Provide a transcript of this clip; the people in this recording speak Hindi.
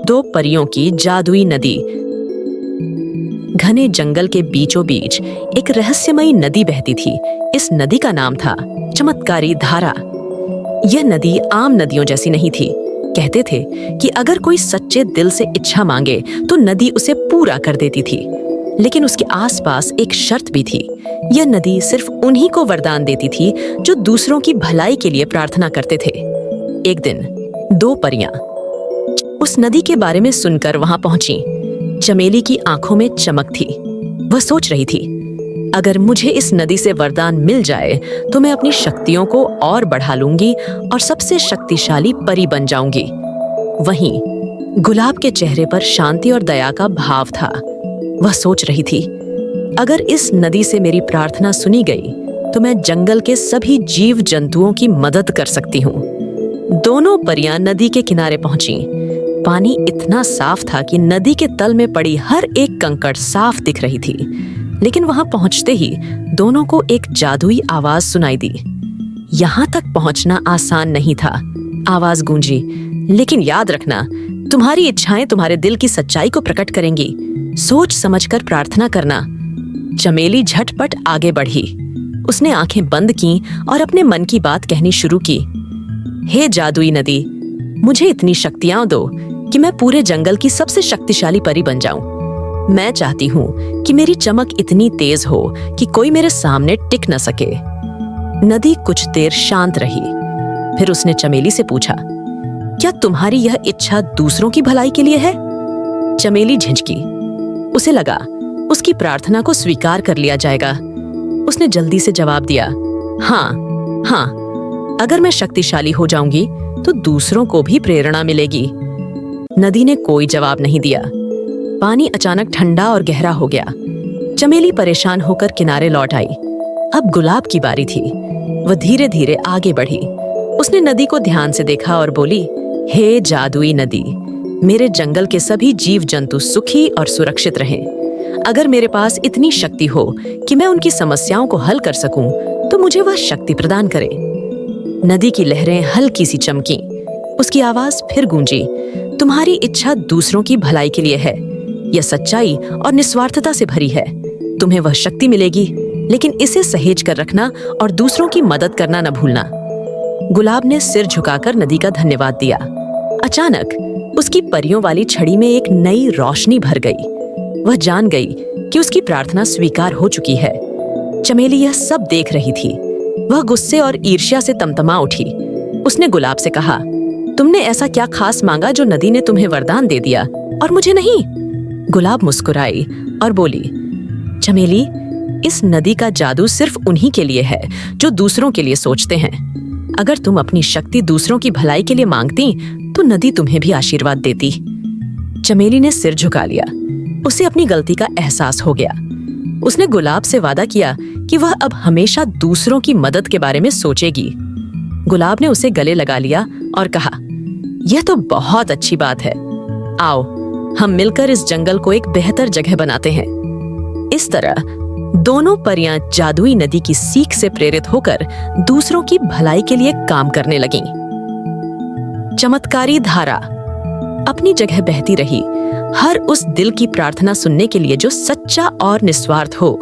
दो परियों की जादुई नदी। घने जंगल के बीचों बीच एक रहस्यमयी नदी बहती थी। इस नदी का नाम था चमत्कारी धारा। यह नदी आम नदियों जैसी नहीं थी। कहते थे कि अगर कोई सच्चे दिल से इच्छा मांगे तो नदी उसे पूरा कर देती थी। लेकिन उसके आसपास एक शर्त भी थी। यह नदी सिर्फ उन्हीं को वरदान देती थी जो दूसरों की भलाई के लिए प्रार्थना करते थे। एक दिन दो परियां उस नदी के बारे में सुनकर वहां पहुंची। चमेली की आंखों में चमक थी। वह सोच रही थी, अगर मुझे इस नदी से वरदान मिल जाए तो मैं अपनी शक्तियों को और बढ़ा लूंगी और सबसे शक्तिशाली परी बन जाऊंगी। वहीं गुलाब के चेहरे पर शांति और दया का भाव था। वह सोच रही थी, अगर इस नदी से मेरी प्रार्थना सुनी गई तो मैं जंगल के सभी जीव जंतुओं की मदद कर सकती हूँ। दोनों परियां नदी के किनारे पहुंची। पानी इतना साफ था कि नदी के तल में पड़ी हर एक कंकड़ साफ दिख रही थी। लेकिन वहां पहुंचते ही दोनों को एक जादुई आवाज सुनाई दी। यहां तक पहुंचना आसान नहीं था। आवाज गूंजी, लेकिन याद रखना, तुम्हारी इच्छाएं तुम्हारे दिल की सच्चाई को प्रकट करेंगी। सोच समझकर प्रार्थना करना। चमेली झटपट आगे बढ़ी। उसने आंखें बंद की और अपने मन की बात कहनी शुरू की। हे जादुई नदी, मुझे इतनी शक्तियां दो कि मैं पूरे जंगल की सबसे शक्तिशाली परी बन जाऊं। मैं चाहती हूँ कि मेरी चमक इतनी तेज हो कि कोई मेरे सामने टिक न सके। नदी कुछ देर शांत रही। फिर उसने चमेली से पूछा, क्या तुम्हारी यह इच्छा दूसरों की भलाई के लिए है? चमेली झिझकी। उसे लगा उसकी प्रार्थना को स्वीकार कर लिया जाएगा। उसने जल्दी से जवाब दिया, हाँ, अगर मैं शक्तिशाली हो जाऊंगी तो दूसरों को भी प्रेरणा मिलेगी। नदी ने कोई जवाब नहीं दिया। पानी अचानक ठंडा और गहरा हो गया। चमेली परेशान होकर किनारे लौट आई। अब गुलाब की बारी थी। वह धीरे धीरे आगे बढ़ी। उसने नदी को ध्यान से देखा और बोली, हे जादुई नदी, मेरे जंगल के सभी जीव जंतु सुखी और सुरक्षित रहें। अगर मेरे पास इतनी शक्ति हो कि मैं उनकी समस्याओं को हल कर सकूं, तो मुझे वह शक्ति प्रदान करें। नदी की लहरें हल्की सी चमकी। उसकी आवाज फिर गूंजी, तुम्हारी इच्छा दूसरों की भलाई के लिए है। यह सच्चाई और निस्वार्थता से भरी है। तुम्हें वह शक्ति मिलेगी, लेकिन इसे सहेज कर रखना और दूसरों की मदद करना न भूलना। गुलाब ने सिर झुकाकर नदी का धन्यवाद दिया। अचानक उसकी परियों वाली छड़ी में एक नई रोशनी भर गई। वह जान गई कि उसकी प्रार्थना स्वीकार हो चुकी है। चमेली यह सब देख रही थी। वह गुस्से और ईर्ष्या से तमतमा उठी। उसने गुलाब से कहा, तुमने ऐसा क्या खास मांगा जो नदी ने तुम्हें वरदान दे दिया और मुझे नहीं? गुलाब मुस्कुराई और बोली, चमेली, इस नदी का जादू सिर्फ उन्हीं के लिए है जो दूसरों के लिए सोचते हैं। अगर तुम अपनी शक्ति दूसरों की भलाई के लिए मांगती तो नदी तुम्हें भी आशीर्वाद देती। चमेली ने सिर झुका लिया। उसे अपनी गलती का एहसास हो गया। उसने गुलाब से वादा किया कि वह अब हमेशा दूसरों की मदद के बारे में सोचेगी। गुलाब ने उसे गले लगा लिया और कहा, यह तो बहुत अच्छी बात है। आओ, हम मिलकर इस जंगल को एक बेहतर जगह बनाते हैं। इस तरह दोनों परियां जादुई नदी की सीख से प्रेरित होकर दूसरों की भलाई के लिए काम करने लगीं। चमत्कारी धारा अपनी जगह बहती रही, हर उस दिल की प्रार्थना सुनने के लिए जो सच्चा और निस्वार्थ हो।